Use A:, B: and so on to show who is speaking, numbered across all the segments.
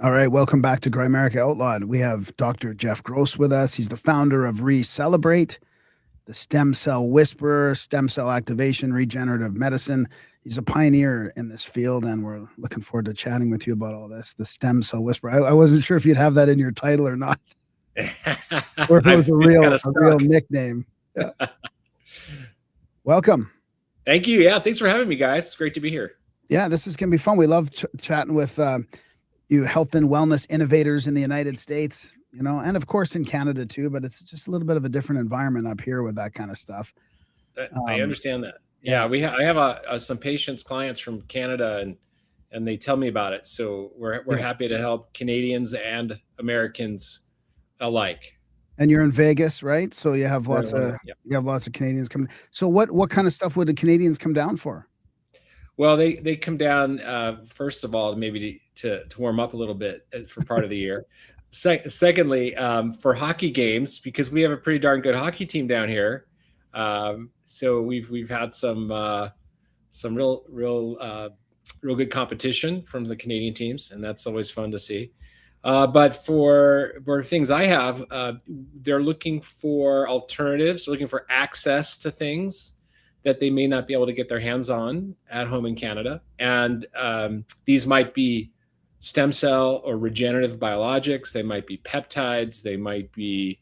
A: All right, welcome back to Grimerica Outlawed. We have Dr. Jeff Gross with us. He's the founder of Celebrate, the stem cell whisperer, stem cell activation, regenerative medicine. He's a pioneer in this field, and we're looking forward to chatting with you about all this. The stem cell whisperer. I wasn't sure if you'd have that in your title or not, or if it was
B: It's kind of
A: a real
B: stuck.
A: nickname. Yeah. Welcome.
B: Thank you. Yeah, thanks for having me, guys. It's great to be here.
A: Yeah, this is gonna be fun. We love chatting with you health and wellness innovators in the United States, and of course in Canada too, but it's just a little bit of a different environment up here with that kind of stuff.
B: I
A: Um,
B: understand that.
A: yeah,
B: Yeah, I have some patients, clients from Canada, and they tell me about it. So we're
A: yeah.
B: happy to help Canadians and Americans alike.
A: And you're in Vegas, right? So
B: We're in London. Yeah.
A: you have lots of Canadians coming. So what kind of stuff would the Canadians come down for?
B: Well, they come down first of all maybe to warm up a little bit for part of the year. Secondly, for hockey games because we have a pretty darn good hockey team down here. So we've had some real good competition from the Canadian teams, and that's always fun to see. But for things I have, they're looking for alternatives, looking for access to things that they may not be able to get their hands on at home in Canada. And these might be stem cell or regenerative biologics. They might be peptides. They might be,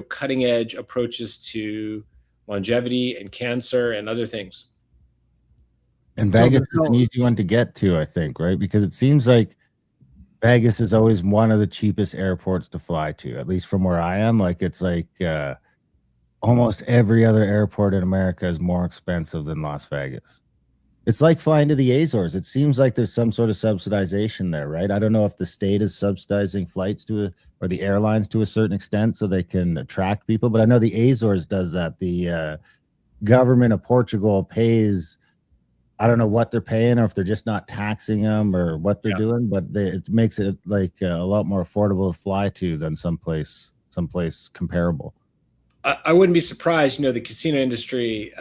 B: cutting edge approaches to longevity and cancer and other things.
C: And Vegas is an easy one to get to, I think, right? Because it seems like Vegas is always one of the cheapest airports to fly to, at least from where I am. Like it's like almost every other airport in America is more expensive than Las Vegas. It's like flying to the Azores. It seems like there's some sort of subsidization there, right? I don't know if the state is subsidizing flights or the airlines to a certain extent so they can attract people, but I know the Azores does that. The government of Portugal pays, I don't know what they're paying or if they're just not taxing them or what they're doing, but it makes it like a lot more affordable to fly to than someplace comparable.
B: I wouldn't be surprised. The casino industry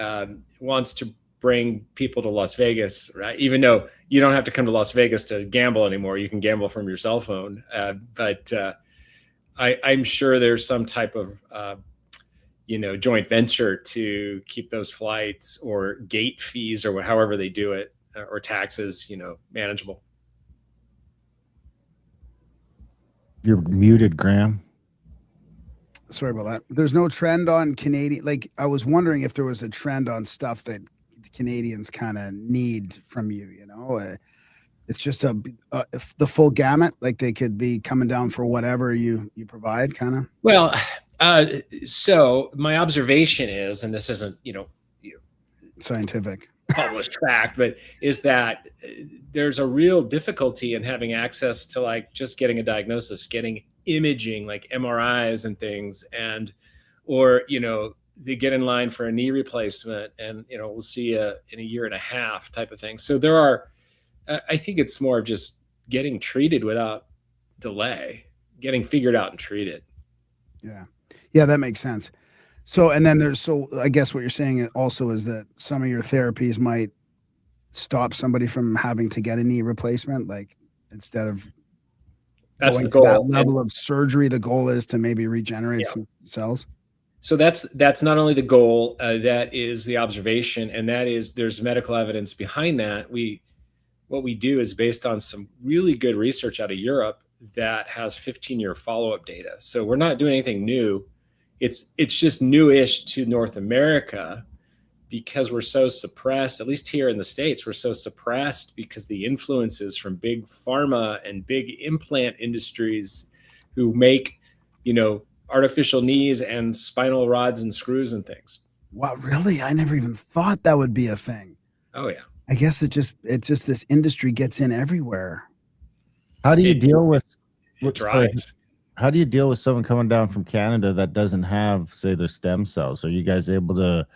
B: wants to bring people to Las Vegas, right? Even though you don't have to come to Las Vegas to gamble anymore, you can gamble from your cell phone. But I'm sure there's some type of joint venture to keep those flights or gate fees or however they do it or taxes, manageable.
C: You're muted, Graham.
A: Sorry about that. There's no trend on Canadian. Like I was wondering if there was a trend on stuff that Canadians kind of need from you. It's just the full gamut. Like they could be coming down for whatever you provide, kind of.
B: Well, so my observation is, and this isn't
A: scientific
B: published fact, but is that there's a real difficulty in having access to like just getting a diagnosis, getting imaging like MRIs and things, or they get in line for a knee replacement and we'll see in a year and a half type of thing. So I think it's more of just getting treated without delay, getting figured out and treated.
A: Yeah, that makes sense. So and then I guess what you're saying also is that some of your therapies might stop somebody from having to get a knee replacement, like instead of
B: that's
A: going
B: the goal.
A: To that level of surgery, the goal is to maybe regenerate some cells.
B: So that's not only the goal, that is the observation, and that is there's medical evidence behind that. What we do is based on some really good research out of Europe that has 15-year follow-up data. So we're not doing anything new. It's just newish to North America because we're so suppressed, at least here in the States, we're so suppressed because the influences from big pharma and big implant industries who make, artificial knees and spinal rods and screws and things.
A: Wow, really? I never even thought that would be a thing.
B: Oh yeah.
A: I guess it's just this industry gets in everywhere.
C: How do you deal with
B: drives?
C: How do you deal with someone coming down from Canada that doesn't have, say, their stem cells? Are you guys able to?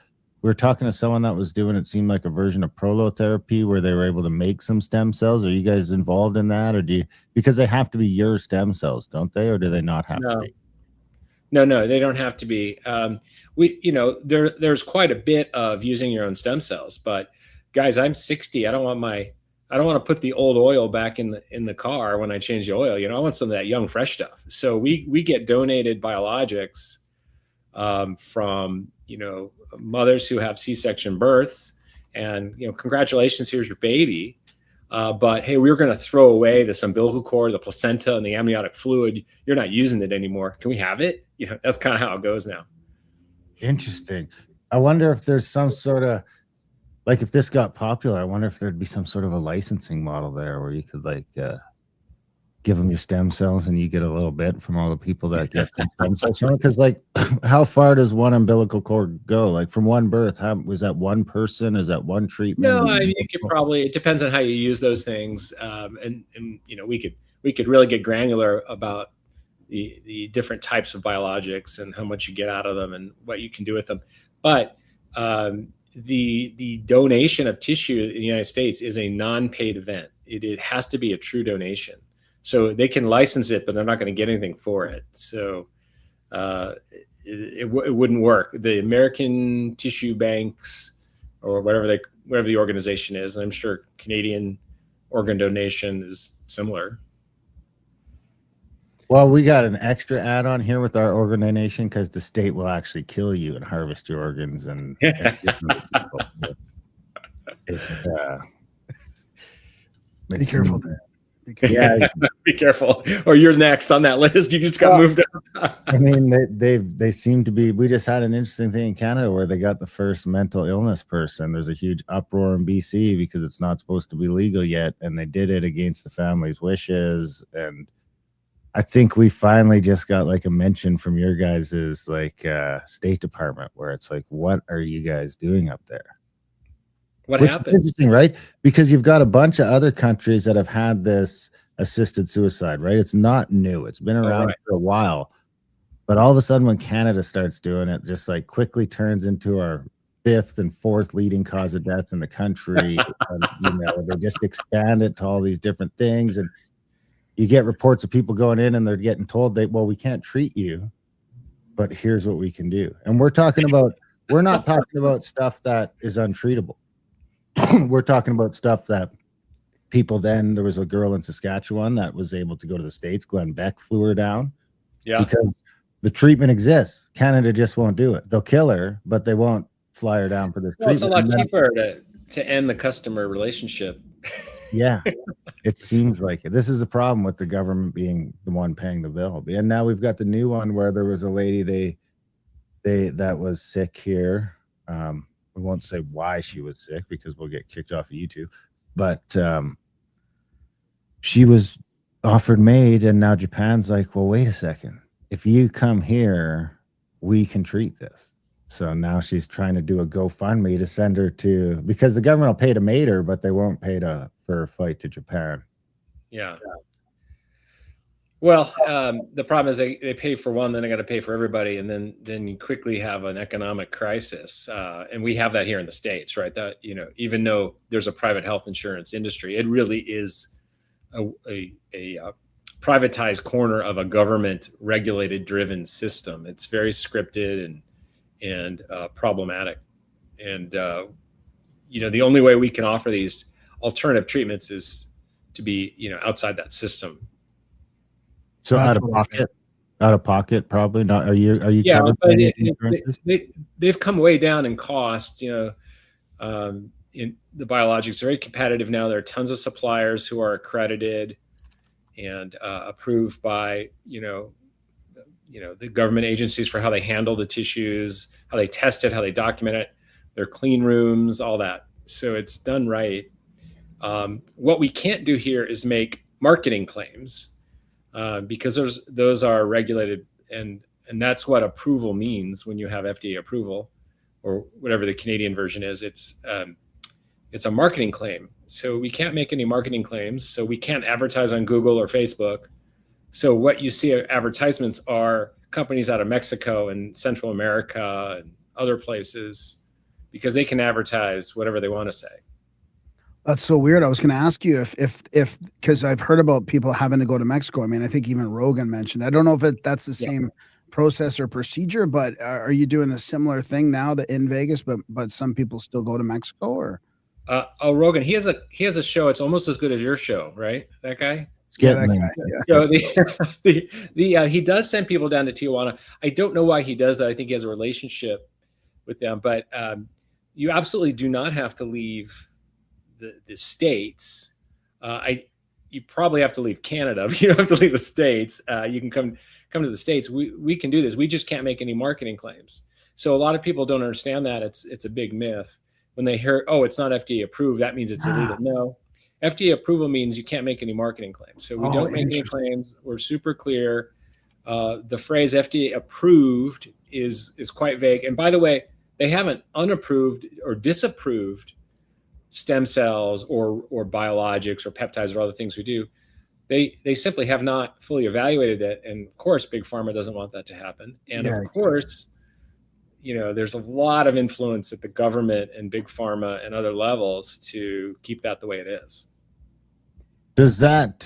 C: We were talking to someone that was doing, it seemed like a version of prolotherapy where they were able to make some stem cells. Are you guys involved in that, or because they have to be your stem cells, don't they, or do they not have to be?
B: No, they don't have to be. There's quite a bit of using your own stem cells, but guys, I'm 60. I don't want my I don't want to put the old oil back in the car when I change the oil. I want some of that young, fresh stuff. So we get donated biologics from mothers who have C-section births, and congratulations, here's your baby. But hey, we're going to throw away this umbilical cord, the placenta, and the amniotic fluid. You're not using it anymore. Can we have it? That's kind of how it goes now.
C: Interesting. I wonder if there's some sort of, like, if this got popular, I wonder if there'd be some sort of a licensing model there where you could give them your stem cells and you get a little bit from all the people that get some stem cells. Because like, how far does one umbilical cord go? Like from one birth, was that one person? Is that one treatment?
B: No, I mean, it depends on how you use those things. And we could really get granular about the different types of biologics and how much you get out of them and what you can do with them. But the donation of tissue in the United States is a non-paid event. It has to be a true donation. So they can license it, but they're not going to get anything for it. So it wouldn't work. The American Tissue Banks, or whatever the organization is, and I'm sure Canadian organ donation is similar.
C: Well, we got an extra add-on here with our organ donation because the state will actually kill you and harvest your organs and people. So
A: be careful.
C: Yeah,
B: be careful, or you're next on that list. You just got moved up.
C: I mean, they seem to be. We just had an interesting thing in Canada where they got the first mental illness person. There's a huge uproar in BC because it's not supposed to be legal yet, and they did it against the family's wishes. And I think we finally just got like a mention from your guys's State Department where it's like, what are you guys doing up there? Which happened? Is interesting, right? Because you've got a bunch of other countries that have had this assisted suicide, right? It's not new. It's been around for a while. But all of a sudden when Canada starts doing it, just like quickly turns into our 5th and 4th leading cause of death in the country. And, they just expand it to all these different things. And you get reports of people going in and they're getting told we can't treat you, but here's what we can do. And we're not talking about stuff that is untreatable. We're talking about stuff that people there was a girl in Saskatchewan that was able to go to the States. Glenn Beck flew her down. Yeah. Because the treatment exists. Canada just won't do it. They'll kill her, but they won't fly her down for this treatment.
B: It's a lot cheaper to end the customer relationship.
C: Yeah, it seems like it. This is a problem with the government being the one paying the bill. And now we've got the new one where there was a lady that was sick here. We won't say why she was sick because we'll get kicked off of YouTube. But she was offered MAID, and now Japan's like, well, wait a second. If you come here, we can treat this. So now she's trying to do a GoFundMe to send her to, because the government will pay to MAID her, but they won't pay for a flight to Japan.
B: Yeah. Well, the problem is they pay for one, then they got to pay for everybody, and then you quickly have an economic crisis. And we have that here in the States, right? That even though there's a private health insurance industry, it really is a privatized corner of a government regulated driven system. It's very scripted and problematic. And the only way we can offer these alternative treatments is to be outside that system.
C: So out of pocket, probably not. Are you?
B: Yeah, but they've come way down in cost. In the biologics are very competitive now. There are tons of suppliers who are accredited and approved by the government agencies for how they handle the tissues, how they test it, how they document it. Their clean rooms, all that. So it's done right. What we can't do here is make marketing claims. Because those are regulated, and that's what approval means when you have FDA approval, or whatever the Canadian version is. It's a marketing claim. So we can't make any marketing claims. So we can't advertise on Google or Facebook. So what you see advertisements are companies out of Mexico and Central America and other places, because they can advertise whatever they want to say.
A: That's so weird. I was going to ask you if because I've heard about people having to go to Mexico. I mean, I think even Rogan mentioned. I don't know if that's the same process or procedure, but are you doing a similar thing now that in Vegas, but some people still go to Mexico? Or
B: Rogan, he has a show. It's almost as good as your show, right? That guy.
A: Yeah, that guy. Yeah.
B: So he does send people down to Tijuana. I don't know why he does that. I think he has a relationship with them, but you absolutely do not have to leave the States. You probably have to leave Canada, but you don't have to leave the States. You can come to the States. We can do this. We just can't make any marketing claims. So a lot of people don't understand that. It's a big myth. When they hear, oh, it's not FDA approved, that means it's illegal. No, FDA approval means you can't make any marketing claims. So we don't make any claims. We're super clear. The phrase FDA approved is quite vague. And by the way, they haven't unapproved or disapproved stem cells or biologics or peptides or other things we do. They simply have not fully evaluated it. And of course, Big Pharma doesn't want that to happen. And of course, there's a lot of influence at the government and Big Pharma and other levels to keep that the way it is.
C: Does that,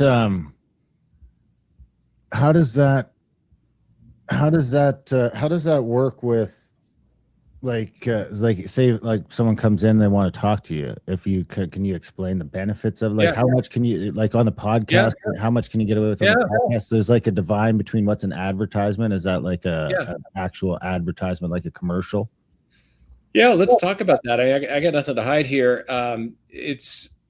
C: how does that work with, say like someone comes in, they want to talk to you. If you can you explain the benefits of how much can you, like on the podcast, how much can you get away with on the podcast? There's like a divide between what's an advertisement. Is that like an actual advertisement, like a commercial?
B: Yeah, let's talk about that. I got nothing to hide here.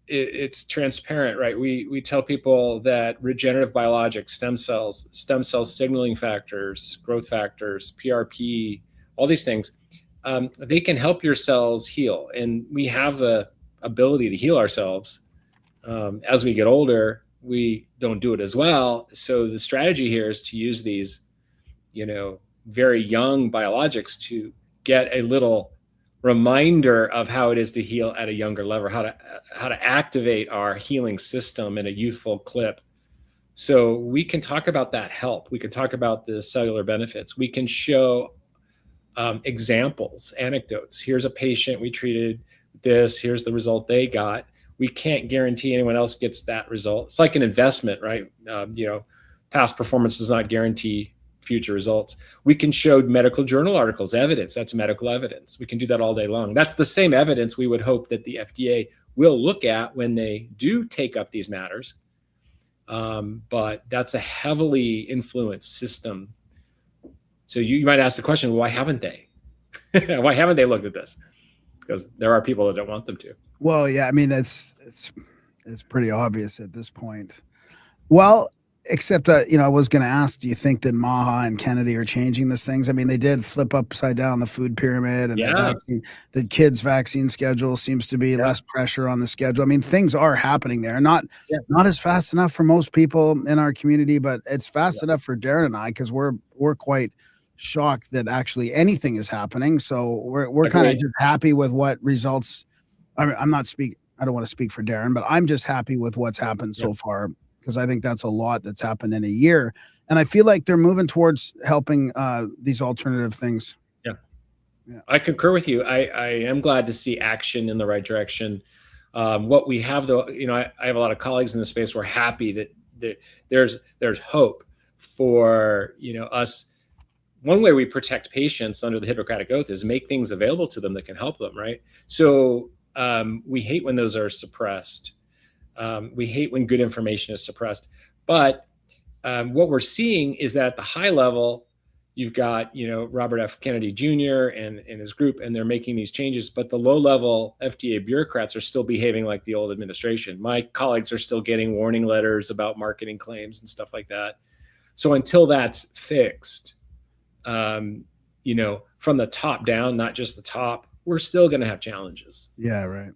B: It's transparent, right? We tell people that regenerative biologics, stem cell signaling factors, growth factors, PRP, all these things, they can help your cells heal. And we have the ability to heal ourselves. As we get older, we don't do it as well. So the strategy here is to use these, very young biologics to get a little reminder of how it is to heal at a younger level, how to activate our healing system in a youthful clip. So we can talk about that help. We can talk about the cellular benefits. We can show examples, anecdotes. Here's a patient we treated this. Here's the result they got. We can't guarantee anyone else gets that result. It's like an investment, right? Past performance does not guarantee future results. We can show medical journal articles, evidence. That's medical evidence. We can do that all day long. That's the same evidence we would hope that the FDA will look at when they do take up these matters. But that's a heavily influenced system. So you might ask the question, why haven't they? Why haven't they looked at this? Because there are people that don't want them to.
A: Well, yeah, I mean, it's pretty obvious at this point. Well, except that, I was going to ask, do you think that Maha and Kennedy are changing these things? I mean, they did flip upside down the food pyramid, and the kids' vaccine schedule seems to be less pressure on the schedule. I mean, things are happening there. Not as fast enough for most people in our community, but it's fast enough for Darren and I, because we're quite shocked that actually anything is happening. So we're kind of just happy with what results. I don't want to speak for Darren, but I'm just happy with what's happened so far, because I think that's a lot that's happened in a year. And I feel like they're moving towards helping these alternative things.
B: Yeah. I concur with you. I am glad to see action in the right direction. What we have, though, I have a lot of colleagues in the space who are happy that there's hope for, us. One way we protect patients under the Hippocratic Oath is make things available to them that can help them, right? So we hate when those are suppressed. We hate when good information is suppressed. But what we're seeing is that at the high level, you've got, Robert F. Kennedy Jr. and his group, and they're making these changes. But the low-level FDA bureaucrats are still behaving like the old administration. My colleagues are still getting warning letters about marketing claims and stuff like that. So until that's fixed, from the top down, not just the top, we're still going to have challenges.
A: Yeah, right.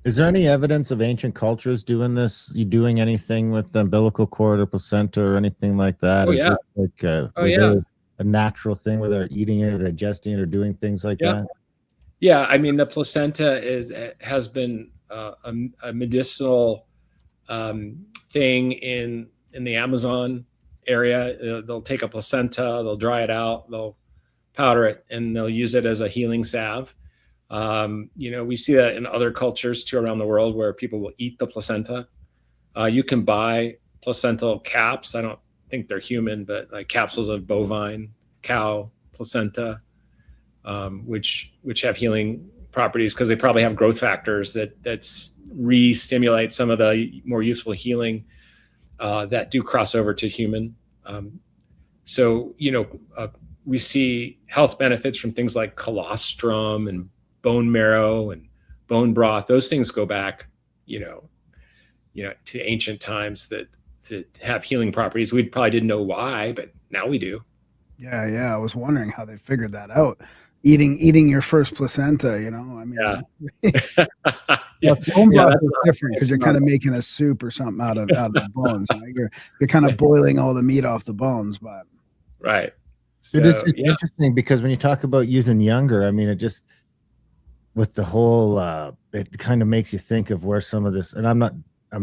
C: Is there any evidence of ancient cultures doing this? You doing anything with the umbilical cord or placenta or anything like that? Is it like a natural thing where they're eating it or digesting it or doing things like that?
B: Yeah, I mean, the placenta has been a medicinal thing in the Amazon area. They'll take a placenta, they'll dry it out, they'll powder it, and they'll use it as a healing salve. We see that in other cultures too around the world, where people will eat the placenta. You can buy placental caps. I don't think they're human, but like capsules of bovine, cow placenta, which have healing properties because they probably have growth factors that's re-stimulate some of the more useful healing that do cross over to human. So, we see health benefits from things like colostrum and bone marrow and bone broth. Those things go back, to ancient times that have healing properties. We probably didn't know why, but now we do.
A: Yeah. I was wondering how they figured that out. Eating your first placenta, I mean, bone broth is different because you're kind of making a soup or something out of the bones. You're kind of boiling all the meat off the bones, but
B: right. So,
C: it is just interesting because when you talk about using younger, I mean, it just with the whole, it kind of makes you think of where some of this, and I'm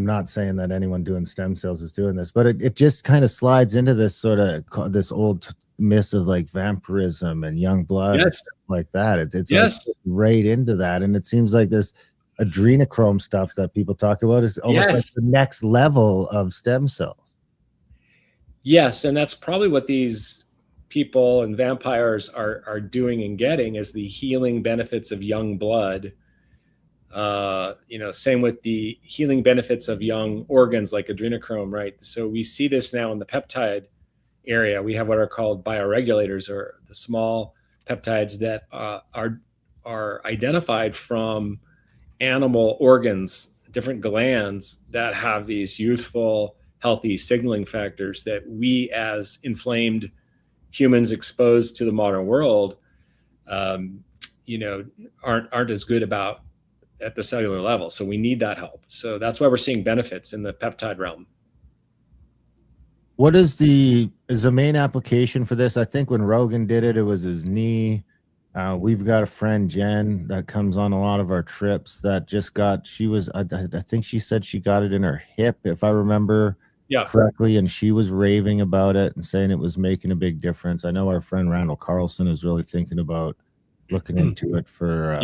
C: not saying that anyone doing stem cells is doing this, but it just kind of slides into this sort of this old myth of like vampirism and young blood, and stuff like that. It's like right into that, and it seems like this adrenochrome stuff that people talk about is almost like the next level of stem cells.
B: Yes, and that's probably what these people and vampires are doing and getting is the healing benefits of young blood. Same with the healing benefits of young organs like adrenochrome, right? So we see this now in the peptide area. We have what are called bioregulators, or the small peptides that are identified from animal organs, different glands that have these youthful, healthy signaling factors that we as inflamed humans exposed to the modern world, aren't as good about at the cellular level. So we need that help. So that's why we're seeing benefits in the peptide realm.
C: What is the main application for this? I think when Rogan did it, it was his knee. We've got a friend, Jen, that comes on a lot of our trips that just got, I think she said she got it in her hip, if I remember correctly. And she was raving about it and saying it was making a big difference. I know our friend Randall Carlson is really thinking about looking into it for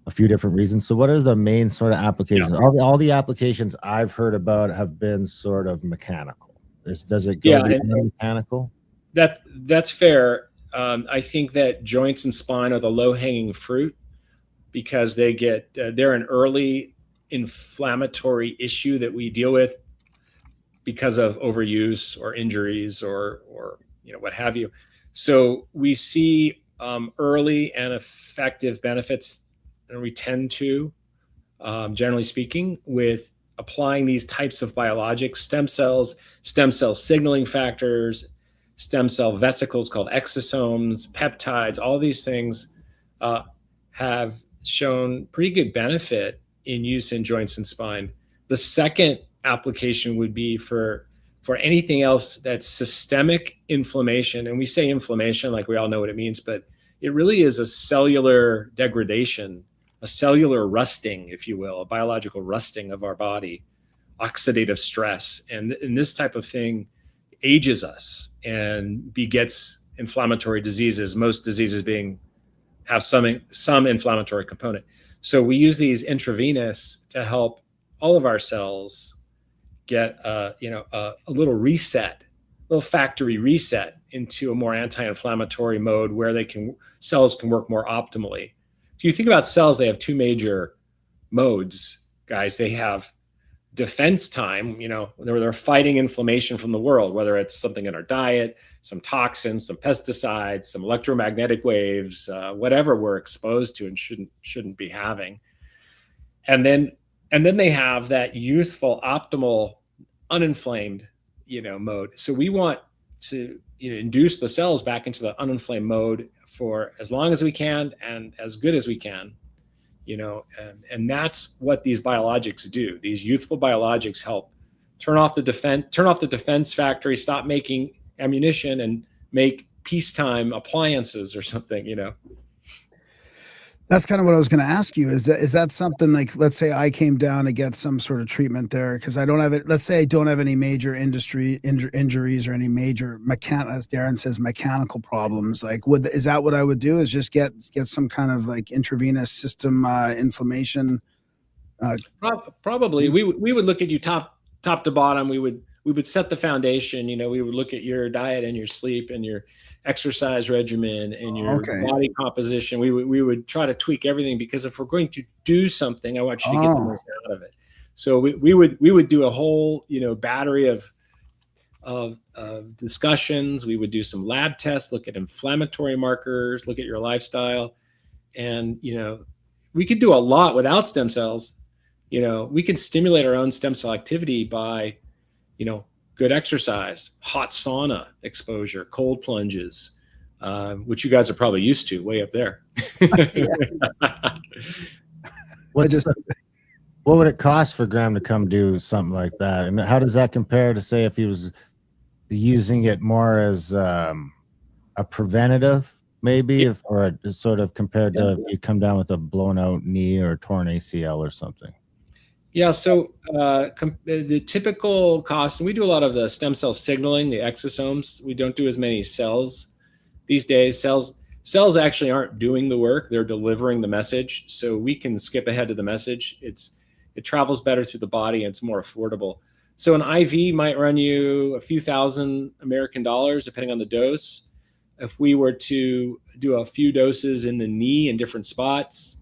C: a few different reasons. So what are the main sort of applications? All the applications I've heard about have been sort of mechanical. Does it go beyond mechanical?
B: That's fair. I think that joints and spine are the low-hanging fruit because they're an early inflammatory issue that we deal with because of overuse or injuries or what have you. So we see early and effective benefits, and we tend to, generally speaking, with applying these types of biologics, stem cells, stem cell signaling factors, stem cell vesicles called exosomes, peptides. All these things have shown pretty good benefit in use in joints and spine. The second application would be for anything else that's systemic inflammation. And we say inflammation like we all know what it means, but it really is a cellular degradation, a cellular rusting, if you will, a biological rusting of our body, oxidative stress. And this type of thing ages us and begets inflammatory diseases, most diseases have some inflammatory component. So we use these intravenous to help all of our cells get a little reset, a little factory reset into a more anti-inflammatory mode where cells can work more optimally. If you think about cells, they have two major modes, guys. They have defense time, they're fighting inflammation from the world, whether it's something in our diet, some toxins, some pesticides, some electromagnetic waves, whatever we're exposed to and shouldn't be having. And then they have that youthful, optimal, uninflamed, mode. So we want to induce the cells back into the uninflamed mode for as long as we can and as good as we can, and that's what these biologics do. These youthful biologics help turn off the defense factory, stop making ammunition, and make peacetime appliances or something,
A: That's kind of what I was going to ask you. Is that something like, let's say I came down to get some sort of treatment there because I don't have it. Let's say I don't have any major injuries or any major as Darren says, mechanical problems. Like, is that what I would do? Is just get some kind of like intravenous system inflammation?
B: Probably. We would look at you top to bottom. We would would set the foundation. We would look at your diet and your sleep and your exercise regimen and your body composition. We would try to tweak everything, because if we're going to do something, I want you to get the most out of it. So we would do a whole battery of discussions. We would do some lab tests, look at inflammatory markers, look at your lifestyle, and we could do a lot without stem cells. We can stimulate our own stem cell activity by good exercise, hot sauna exposure, cold plunges, which you guys are probably used to way up there.
C: What would it cost for Graham to come do something like that? And how does that compare to, say, if he was using it more as a preventative, maybe, or sort of compared to if you come down with a blown out knee or torn ACL or something?
B: Yeah, so the typical cost, and we do a lot of the stem cell signaling, the exosomes. We don't do as many cells these days. Cells actually aren't doing the work; they're delivering the message. So we can skip ahead to the message. It travels better through the body, and it's more affordable. So an IV might run you a few thousand American dollars, depending on the dose. If we were to do a few doses in the knee in different spots,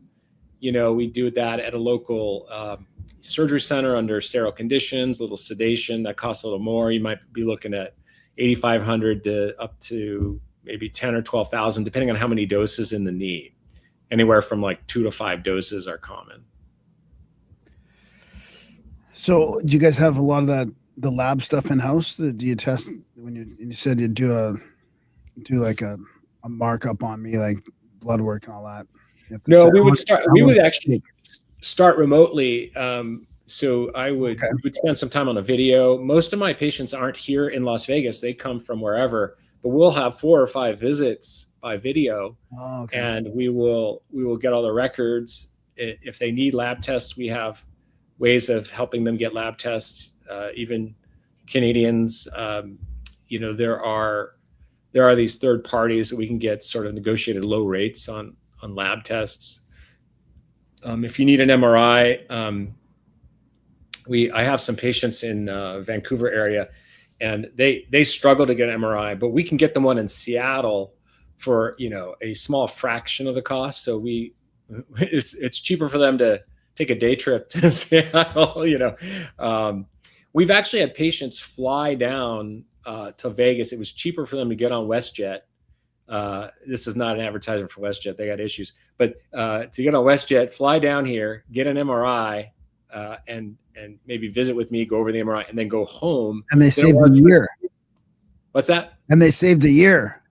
B: we do that at a local surgery center under sterile conditions, little sedation. That costs a little more. You might be looking at $8,500 to up to maybe 10 or 12,000, depending on how many doses in the knee. Anywhere from like 2 to 5 doses are common.
A: So do you guys have a lot of the lab stuff in house? Do you test when you said you do like a markup on me, like blood work and all that?
B: No, we would actually start remotely. So we would spend some time on a video. Most of my patients aren't here in Las Vegas. They come from wherever, but we'll have 4 or 5 visits by video. And we will get all the records. If they need lab tests, we have ways of helping them get lab tests. Even Canadians, there are these third parties that we can get sort of negotiated low rates on lab tests. If you need an MRI, I have some patients in Vancouver area, and they struggle to get an MRI, but we can get them one in Seattle for a small fraction of the cost. So it's cheaper for them to take a day trip to Seattle. We've actually had patients fly down to Vegas. It was cheaper for them to get on WestJet. This is not an advertisement for WestJet. They got issues, but to get on WestJet, fly down here, get an MRI, and maybe visit with me, go over the MRI, and then go home.
A: And they saved a year.
B: What's that?
A: And they saved a year.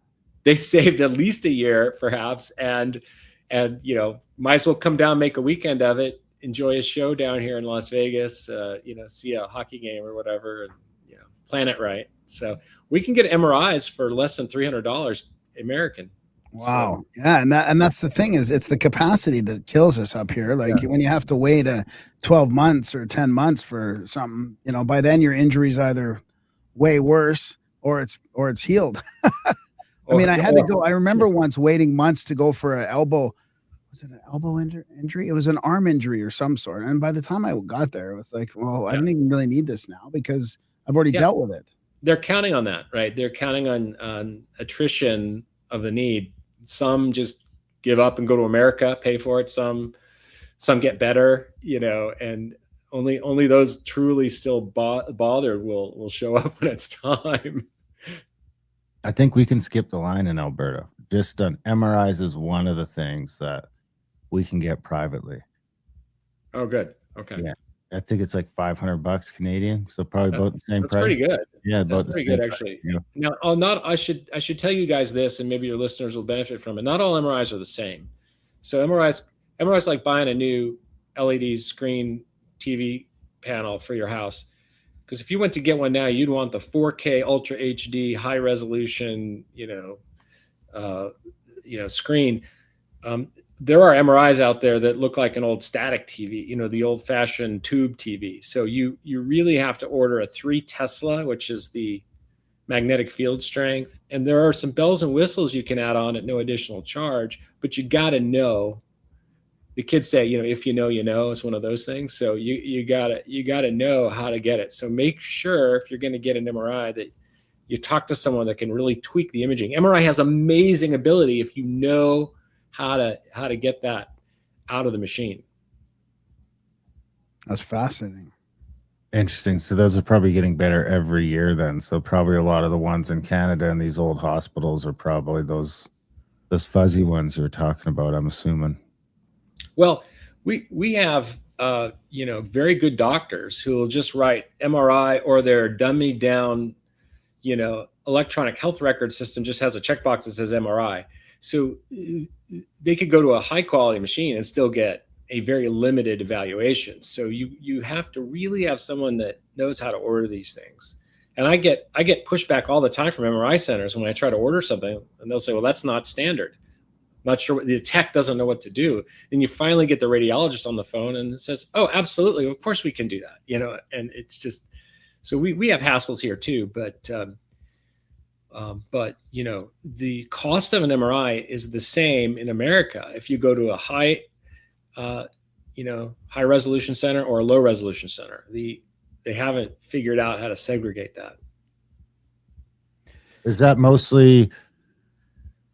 B: They saved at least a year, perhaps, and might as well come down, make a weekend of it, enjoy a show down here in Las Vegas, see a hockey game or whatever, and plan it right. So we can get MRIs for less than $300 American.
A: Wow. So, yeah, and that's the thing, is it's the capacity that kills us up here. Like when you have to wait 12 months or 10 months for something, by then your injury's either way worse or it's healed. I mean, I remember once waiting months to go for an elbow. Was it an elbow injury? It was an arm injury or some sort. And by the time I got there, it was like, well, I don't even really need this now because I've already dealt with it.
B: They're counting on that, right? They're counting on attrition of the need. Some just give up and go to America, pay for it. Some get better, and only those truly still bothered will show up when it's time.
C: I think we can skip the line in Alberta. Just on MRIs is one of the things that we can get privately.
B: Oh, good. Okay.
C: Yeah. I think it's like $500 Canadian, so probably about the same price.
B: That's pretty good.
C: Yeah,
B: about pretty good actually. Yeah. Now, I should tell you guys this, and maybe your listeners will benefit from it. Not all MRIs are the same. So MRIs like buying a new LED screen TV panel for your house. Because if you went to get one now, you'd want the 4K Ultra HD high resolution, screen. There are MRIs out there that look like an old static TV, the old fashioned tube TV. So you really have to order a 3 Tesla, which is the magnetic field strength. And there are some bells and whistles you can add on at no additional charge, but you got to know the kids say, if you know, it's one of those things. So you gotta know how to get it. So make sure if you're going to get an MRI that you talk to someone that can really tweak the imaging. MRI has amazing ability if you know how to get that out of the machine.
A: That's fascinating.
C: Interesting. So those are probably getting better every year then. So probably a lot of the ones in Canada and these old hospitals are probably those fuzzy ones you were talking about, I'm assuming.
B: Well, we have very good doctors who will just write MRI, or their dummy down, electronic health record system just has a checkbox that says MRI. So they could go to a high quality machine and still get a very limited evaluation. So you have to really have someone that knows how to order these things. And I get pushback all the time from MRI centers when I try to order something, and they'll say, well, that's not standard. Not sure, the tech doesn't know what to do. And you finally get the radiologist on the phone and it says, oh, absolutely, of course we can do that. And it's just, so we have hassles here too, but the cost of an MRI is the same in America if you go to a high resolution center or a low resolution center. They haven't figured out how to segregate that.
C: Is that mostly,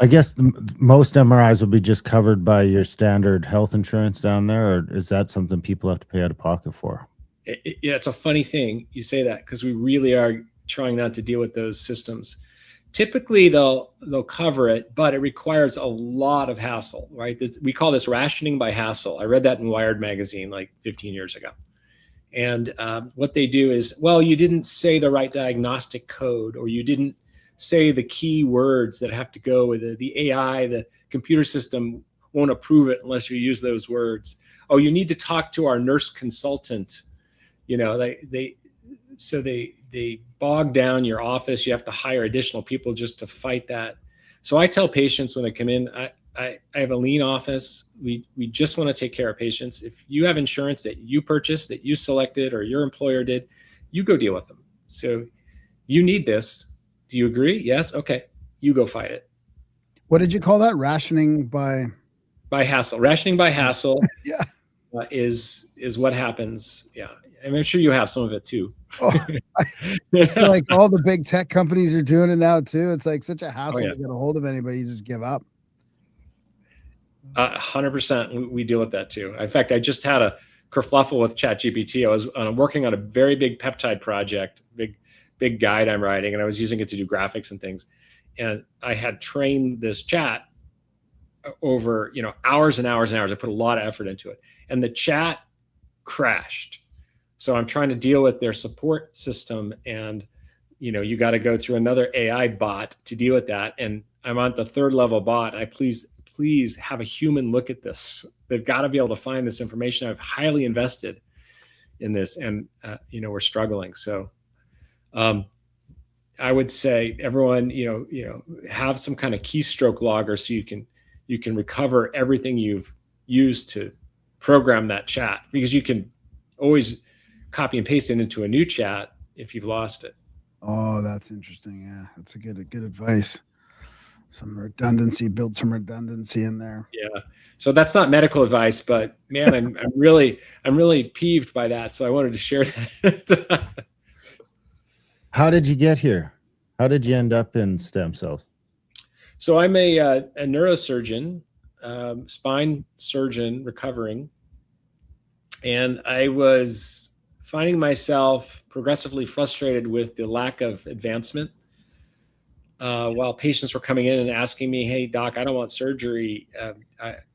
C: I guess most MRIs would be just covered by your standard health insurance down there, or is that something people have to pay out of pocket for?
B: It's a funny thing you say that, because we really are trying not to deal with those systems. Typically they'll cover it, but it requires a lot of hassle, right? We call this rationing by hassle. I read that in Wired magazine like 15 years ago. And what they do is, well, you didn't say the right diagnostic code, or you didn't say the key words that have to go with the AI, the computer system won't approve it unless you use those words. Oh, you need to talk to our nurse consultant. They bog down your office. You have to hire additional people just to fight that. So I tell patients when they come in, I have a lean office. We just want to take care of patients. If you have insurance that you purchased, that you selected, or your employer did, you go deal with them. So you need this. Do you agree? Yes. Okay. You go fight it.
A: What did you call that? Rationing by
B: hassle. Rationing by hassle.
A: Yeah.
B: Is what happens. Yeah. And I'm sure you have some of it too.
A: Oh, I feel like all the big tech companies are doing it now too. It's like such a hassle to get a hold of anybody. You just give up.
B: 100%. We deal with that too. In fact, I just had a kerfluffle with ChatGPT. I was working on a very big peptide project, big guide I'm writing, and I was using it to do graphics and things. And I had trained this chat over, hours and hours and hours. I put a lot of effort into it, and the chat crashed. So I'm trying to deal with their support system, and you got to go through another AI bot to deal with that. And I'm on the 3rd level bot. Please have a human look at this. They've got to be able to find this information. I've highly invested in this, and we're struggling. So I would say everyone, have some kind of keystroke logger so you can recover everything you've used to program that chat, because you can always copy and paste it into a new chat if you've lost it.
A: Oh, that's interesting. Yeah, that's a good advice. Build some redundancy in there.
B: Yeah. So that's not medical advice, but man, I'm really peeved by that. So I wanted to share that.
C: How did you get here? How did you end up in stem cells?
B: So I'm a neurosurgeon, spine surgeon recovering. And I was finding myself progressively frustrated with the lack of advancement. While patients were coming in and asking me, hey, doc, I don't want surgery.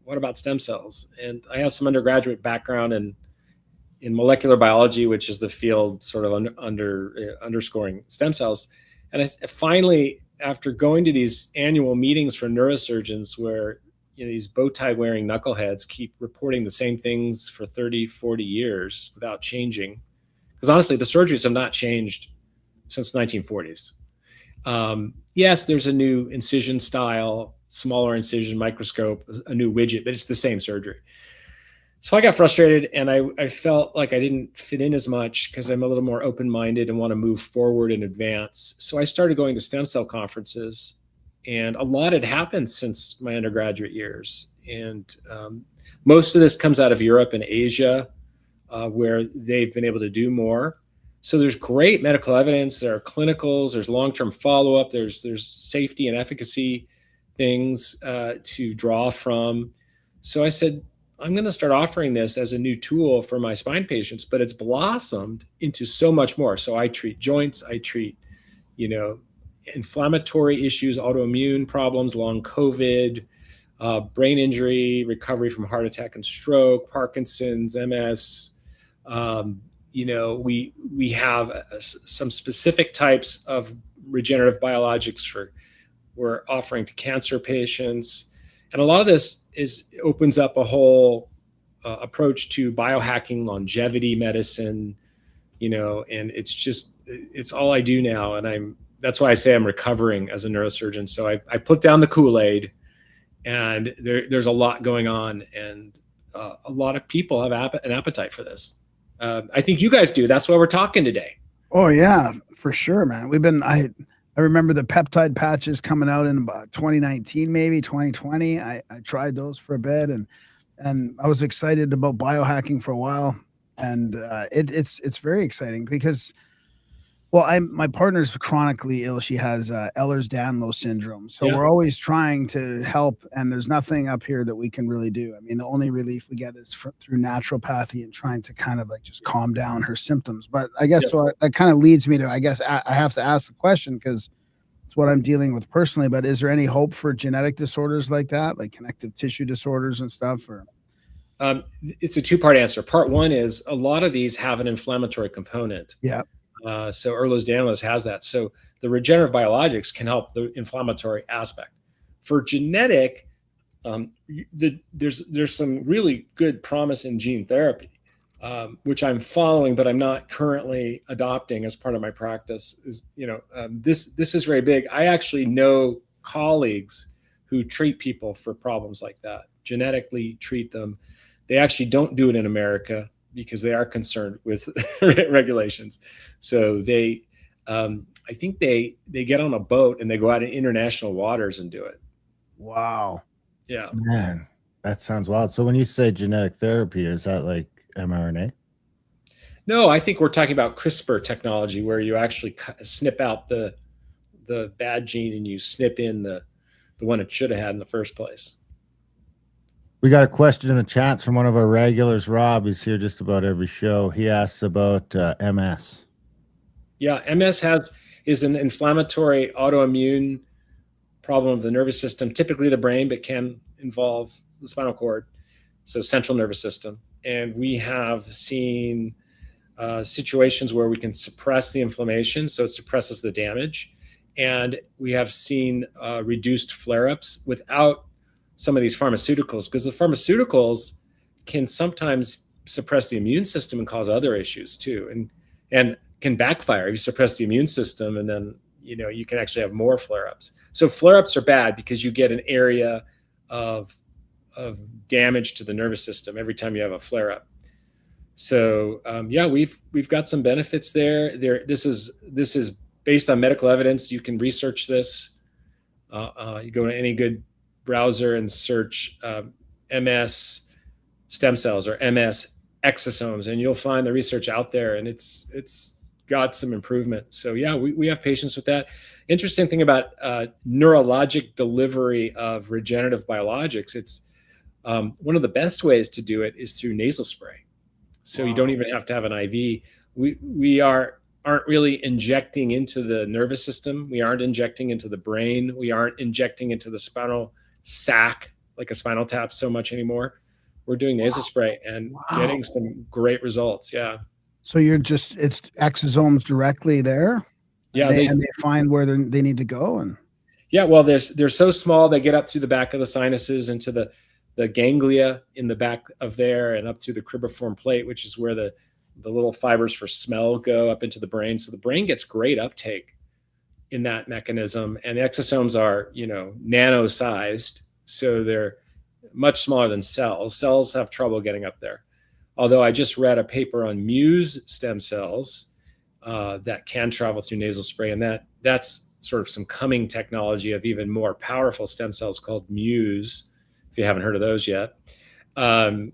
B: What about stem cells? And I have some undergraduate background in molecular biology, which is the field sort of underscoring stem cells. And I finally, after going to these annual meetings for neurosurgeons where these bow tie wearing knuckleheads keep reporting the same things for 30, 40 years without changing, because honestly, the surgeries have not changed since the 1940s. Yes, there's a new incision style, smaller incision microscope, a new widget, but it's the same surgery. So I got frustrated, and I felt like I didn't fit in as much because I'm a little more open-minded and want to move forward and advance. So I started going to stem cell conferences, and a lot had happened since my undergraduate years. And Most of this comes out of Europe and Asia, where they've been able to do more. So there's great medical evidence. There are clinicals. There's long-term follow-up. There's safety and efficacy things to draw from. So I said, I'm going to start offering this as a new tool for my spine patients, but it's blossomed into so much more. So I treat joints. I treat, inflammatory issues, autoimmune problems, long COVID, brain injury, recovery from heart attack and stroke, Parkinson's, MS. We have some specific types of regenerative biologics we're offering to cancer patients. And a lot of this opens up a whole approach to biohacking, longevity medicine, and it's all I do now. And that's why I say I'm recovering as a neurosurgeon. So I put down the Kool-Aid, and there's a lot going on, and a lot of people have an appetite for this. I think you guys do. That's why we're talking today.
A: Oh yeah, for sure, man. I remember the peptide patches coming out in about 2019, maybe 2020. I tried those for a bit, and I was excited about biohacking for a while, and it's very exciting because, well, my partner's chronically ill. She has Ehlers-Danlos syndrome, so we're always trying to help, and there's nothing up here that we can really do. I mean, the only relief we get is through naturopathy and trying to kind of like just calm down her symptoms. But I guess so that kind of leads me to, I guess I have to ask the question because it's what I'm dealing with personally. But is there any hope for genetic disorders like that, like connective tissue disorders and stuff? Or
B: it's a two-part answer. Part one is a lot of these have an inflammatory component.
A: Yeah.
B: So Ehlers-Danlos has that. So the regenerative biologics can help the inflammatory aspect. For genetic, there's some really good promise in gene therapy, which I'm following, but I'm not currently adopting as part of my practice. This is very big. I actually know colleagues who treat people for problems like that, genetically treat them. They actually don't do it in America because they are concerned with regulations. So I think they get on a boat and they go out in international waters and do it.
A: Wow.
B: Yeah.
C: Man, that sounds wild. So when you say genetic therapy, is that like mRNA?
B: No, I think we're talking about CRISPR technology, where you actually snip out the bad gene and you snip in the one it should have had in the first place.
C: We got a question in the chat from one of our regulars, Rob. He's here just about every show. He asks about MS.
B: Yeah, MS is an inflammatory autoimmune problem of the nervous system, typically the brain, but can involve the spinal cord, so central nervous system. And we have seen situations where we can suppress the inflammation, so it suppresses the damage. And we have seen reduced flare-ups without some of these pharmaceuticals, because the pharmaceuticals can sometimes suppress the immune system and cause other issues too, and can backfire. You suppress the immune system, and then you can actually have more flare-ups. So flare-ups are bad because you get an area of damage to the nervous system every time you have a flare-up. So we've got some benefits there. This is based on medical evidence. You can research this. You go to any good browser and search MS stem cells or MS exosomes, and you'll find the research out there, and it's got some improvement. So we have patients with that. Interesting thing about neurologic delivery of regenerative biologics, it's one of the best ways to do it is through nasal spray. So you don't even have to have an IV. We aren't really injecting into the nervous system. We aren't injecting into the brain. We aren't injecting into the spinal sac like a spinal tap so much anymore. We're doing nasal spray and getting some great results. Yeah.
A: So it's exosomes directly there.
B: Yeah.
A: And they find where they need to go. And
B: well, they're so small, they get up through the back of the sinuses into the ganglia in the back of there and up through the cribriform plate, which is where the little fibers for smell go up into the brain. So the brain gets great uptake in that mechanism. And the exosomes are, nano-sized. So they're much smaller than cells. Cells have trouble getting up there. Although I just read a paper on Muse stem cells that can travel through nasal spray. And that's sort of some coming technology of even more powerful stem cells called Muse, if you haven't heard of those yet. We're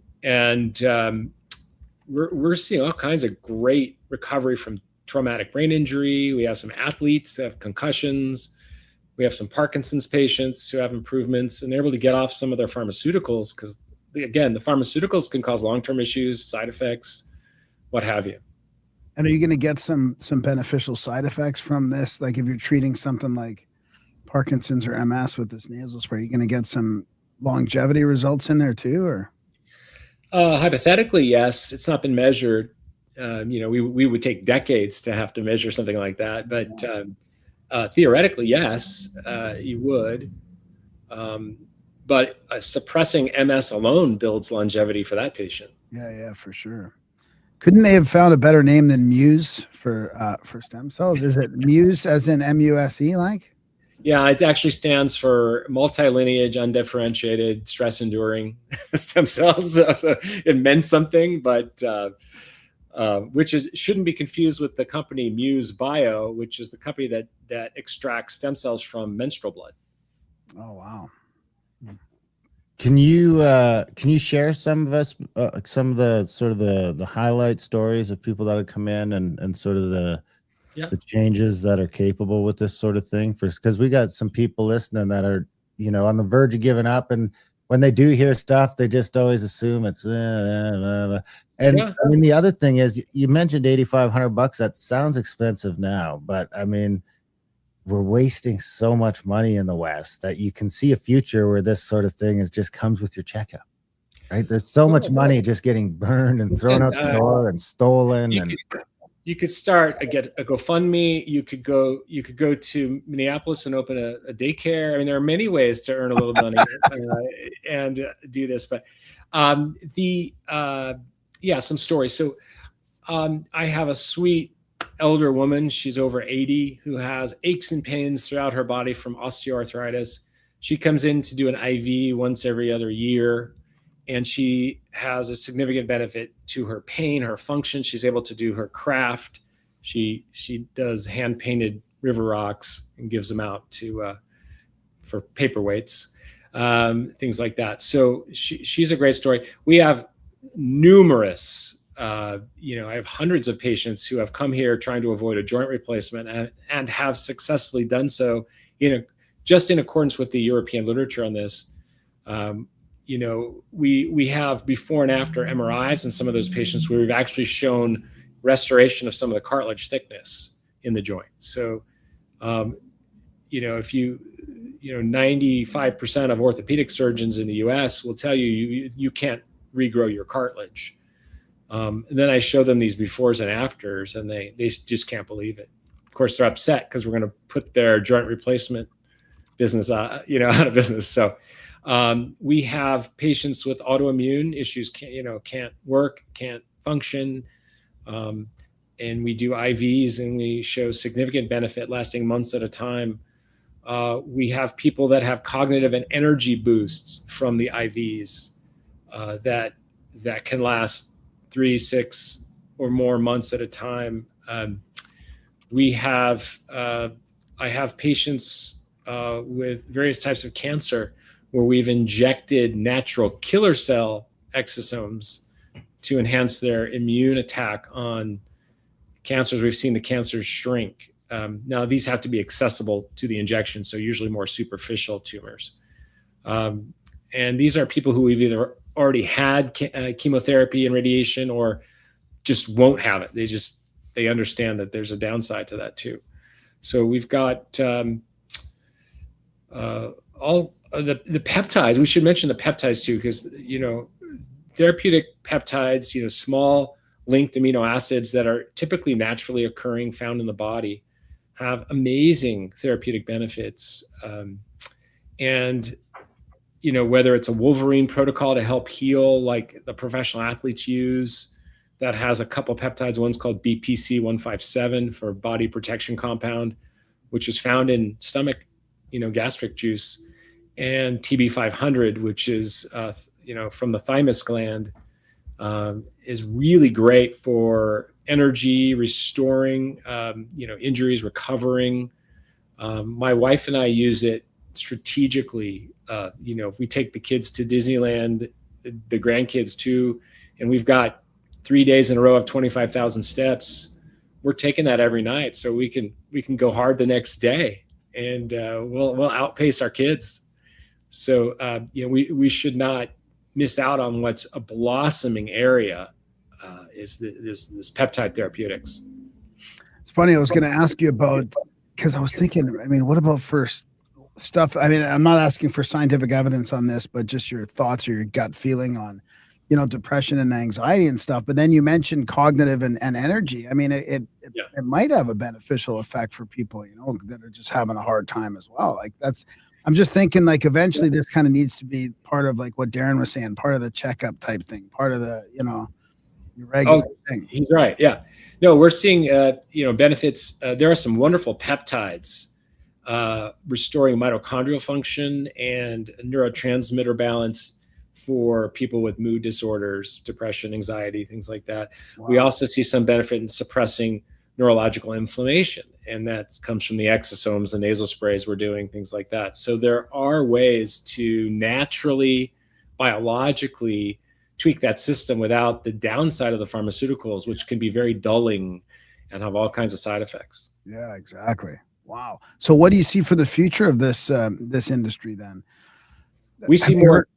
B: seeing all kinds of great recovery from traumatic brain injury. We have some athletes that have concussions. We have some Parkinson's patients who have improvements, and they're able to get off some of their pharmaceuticals because, again, the pharmaceuticals can cause long-term issues, side effects, what have you.
A: And are you going to get some beneficial side effects from this? Like if you're treating something like Parkinson's or MS with this nasal spray, you're going to get some longevity results in there too, or?
B: Hypothetically, yes. It's not been measured. We would take decades to have to measure something like that, but theoretically, yes, you would. But suppressing MS alone builds longevity for that patient.
A: Yeah, for sure. Couldn't they have found a better name than Muse for stem cells? Is it Muse as in MUSE like?
B: Yeah, it actually stands for multilineage undifferentiated stress enduring stem cells. So it meant something, but which shouldn't be confused with the company Muse Bio, which is the company that extracts stem cells from menstrual blood.
A: Oh wow.
C: Can you share some of the sort of the highlight stories of people that have come in and sort of the changes that are capable with this sort of thing? Because we got some people listening that are on the verge of giving up, and when they do hear stuff, they just always assume it's and I mean the other thing is you mentioned $8,500. That sounds expensive now, but I mean, we're wasting so much money in the West that you can see a future where this sort of thing just comes with your checkup, right? There's so much money just getting burned and thrown out the door and stolen.
B: You could start a GoFundMe. You could go to Minneapolis and open a daycare. I mean, there are many ways to earn a little money and do this. But some stories. So I have a sweet elder woman. She's over 80 who has aches and pains throughout her body from osteoarthritis. She comes in to do an IV once every other year, and she has a significant benefit to her pain, her function. She's able to do her craft. She does hand painted river rocks and gives them out for paperweights, things like that. So she's a great story. We have numerous I have hundreds of patients who have come here trying to avoid a joint replacement and have successfully done so, just in accordance with the European literature on this. We have before and after MRIs in some of those patients where we've actually shown restoration of some of the cartilage thickness in the joint. So, if 95% of orthopedic surgeons in the US will tell you can't regrow your cartilage. And then I show them these befores and afters, and they just can't believe it. Of course, they're upset because we're going to put their joint replacement business, out of business. So we have patients with autoimmune issues, can't work, can't function, and we do IVs, and we show significant benefit lasting months at a time. We have people that have cognitive and energy boosts from the IVs that can last 3, 6, or more months at a time. I have patients with various types of cancer where we've injected natural killer cell exosomes to enhance their immune attack on cancers. We've seen the cancers shrink. Now, these have to be accessible to the injection, so usually more superficial tumors. And these are people who we've either already had chemotherapy and radiation or just won't have it. They understand that there's a downside to that too. So we've got all the peptides. We should mention the peptides too, because therapeutic peptides, small linked amino acids that are typically naturally occurring, found in the body, have amazing therapeutic benefits. And whether it's a Wolverine protocol to help heal, like the professional athletes use, that has a couple peptides. One's called BPC 157 for body protection compound, which is found in stomach, gastric juice, and TB 500, which is, from the thymus gland, is really great for energy, restoring, injuries, recovering. My wife and I use it strategically. If we take the kids to Disneyland, the grandkids too. And we've got 3 days in a row of 25,000 steps. We're taking that every night, so we can go hard the next day, and we'll outpace our kids. So we should not miss out on what's a blossoming area. Is this peptide therapeutics?
A: It's funny. I was going to ask you about, because I was thinking, I mean, what about first stuff? I mean, I'm not asking for scientific evidence on this, but just your thoughts or your gut feeling on, depression and anxiety and stuff. But then you mentioned cognitive and energy. I mean, it might have a beneficial effect for people, that are just having a hard time as well. Like I'm just thinking, like, eventually this kind of needs to be part of, like what Darren was saying, part of the checkup type thing, part of the, your regular thing.
B: He's right. Yeah. No, we're seeing, benefits. There are some wonderful peptides restoring mitochondrial function and neurotransmitter balance for people with mood disorders, depression, anxiety, things like that. Wow. We also see some benefit in suppressing neurological inflammation, and that comes from the exosomes, the nasal sprays we're doing, things like that. So there are ways to naturally, biologically tweak that system without the downside of the pharmaceuticals, which can be very dulling and have all kinds of side effects.
A: Yeah, exactly. Wow. So what do you see for the future of this industry then?
B: We see more.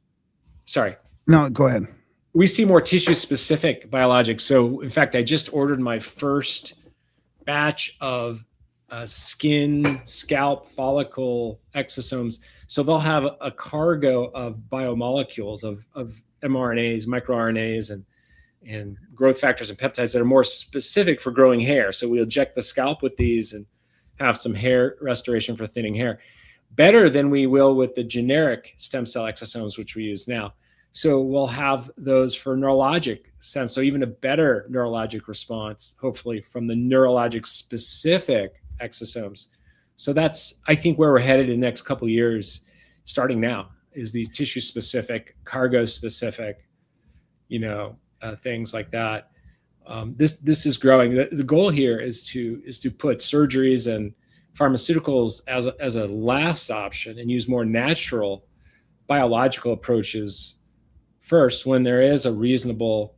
B: Sorry.
A: No, go ahead.
B: We see more tissue-specific biologics. So, in fact, I just ordered my first batch of skin, scalp, follicle exosomes. So they'll have a cargo of biomolecules, of mRNAs, microRNAs, and growth factors and peptides that are more specific for growing hair. So we'll inject the scalp with these and have some hair restoration for thinning hair, better than we will with the generic stem cell exosomes, which we use now. So we'll have those for neurologic sense. So even a better neurologic response, hopefully, from the neurologic specific exosomes. So that's, I think, where we're headed in the next couple of years, starting now, is these tissue specific, cargo specific, things like that. This is growing. The goal here is to put surgeries and pharmaceuticals as a last option and use more natural biological approaches first when there is a reasonable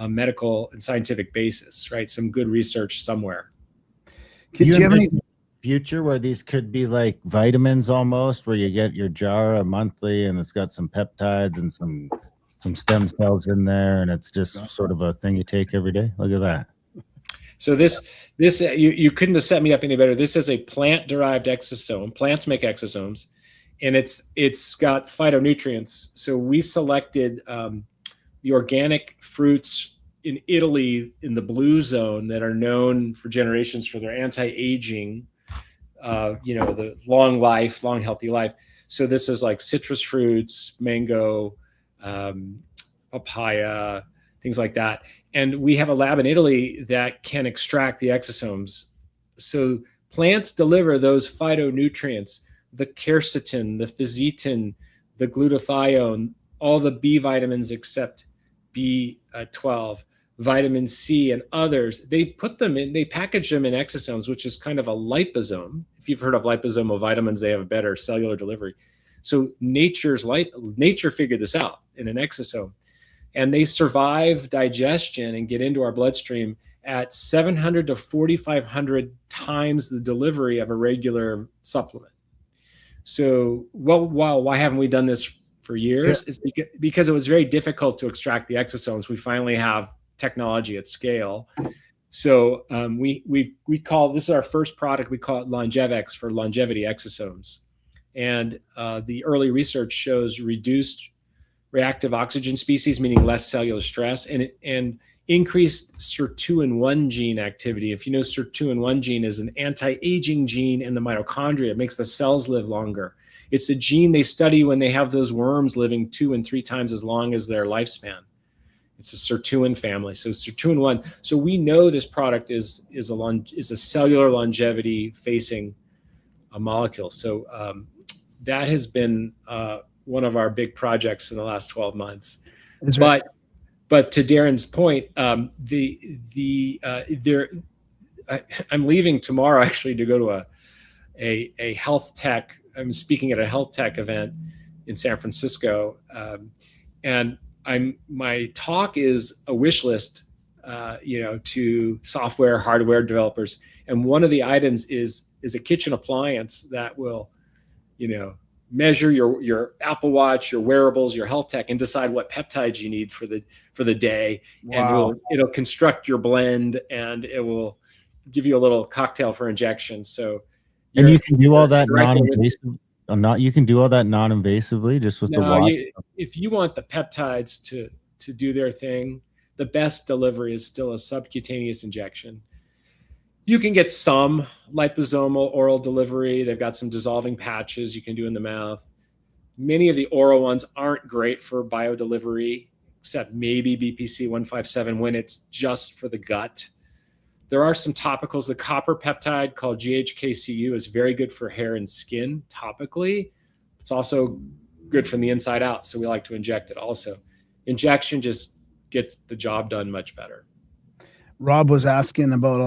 B: medical and scientific basis, right? Some good research somewhere.
C: Do you have any future where these could be like vitamins almost, where you get your jar monthly and it's got some peptides and some stem cells in there, and it's just sort of a thing you take every day? Look at that.
B: So this you couldn't have set me up any better. This is a plant-derived exosome. Plants make exosomes, and it's got phytonutrients. So we selected the organic fruits in Italy in the blue zone that are known for generations for their anti-aging, the long life, long healthy life. So this is like citrus fruits, mango, papaya, things like that. And we have a lab in Italy that can extract the exosomes. So plants deliver those phytonutrients, the quercetin, the fisetin, the glutathione, all the B vitamins except B12, vitamin C and others. They package them in exosomes, which is kind of a liposome. If you've heard of liposomal vitamins, they have a better cellular delivery. So nature figured this out in an exosome, and they survive digestion and get into our bloodstream at 700 to 4,500 times the delivery of a regular supplement. So, why haven't we done this for years? Yeah. It's because it was very difficult to extract the exosomes. We finally have technology at scale. So we call this is our first product. We call it Longevex for longevity exosomes. And the early research shows reduced reactive oxygen species, meaning less cellular stress, and increased sirtuin-1 gene activity. If you know, sirtuin-1 gene is an anti-aging gene in the mitochondria. It makes the cells live longer. It's a gene they study when they have those worms living 2 and 3 times as long as their lifespan. It's a sirtuin family. So sirtuin-1. So we know this product is a cellular longevity facing a molecule. So that has been one of our big projects in the last 12 months. But to Darren's point, I'm leaving tomorrow actually to go to a health tech. I'm speaking at a health tech event in San Francisco, and my talk is a wish list, to software, hardware developers. And one of the items is a kitchen appliance that will, measure your Apple Watch, your wearables, your health tech, and decide what peptides you need for the day.
A: Wow.
B: And it'll construct your blend, and it will give you a little cocktail for injection. So,
C: and you can do all that non-invasive. You can do all that non-invasively, just with the watch.
B: If you want the peptides to do their thing, the best delivery is still a subcutaneous injection. You can get some liposomal oral delivery. They've got some dissolving patches you can do in the mouth. Many of the oral ones aren't great for biodelivery, except maybe BPC 157 when it's just for the gut. There are some topicals. The copper peptide called GHKCU is very good for hair and skin topically. It's also good from the inside out, so we like to inject it also. Injection just gets the job done much better.
A: Rob was asking about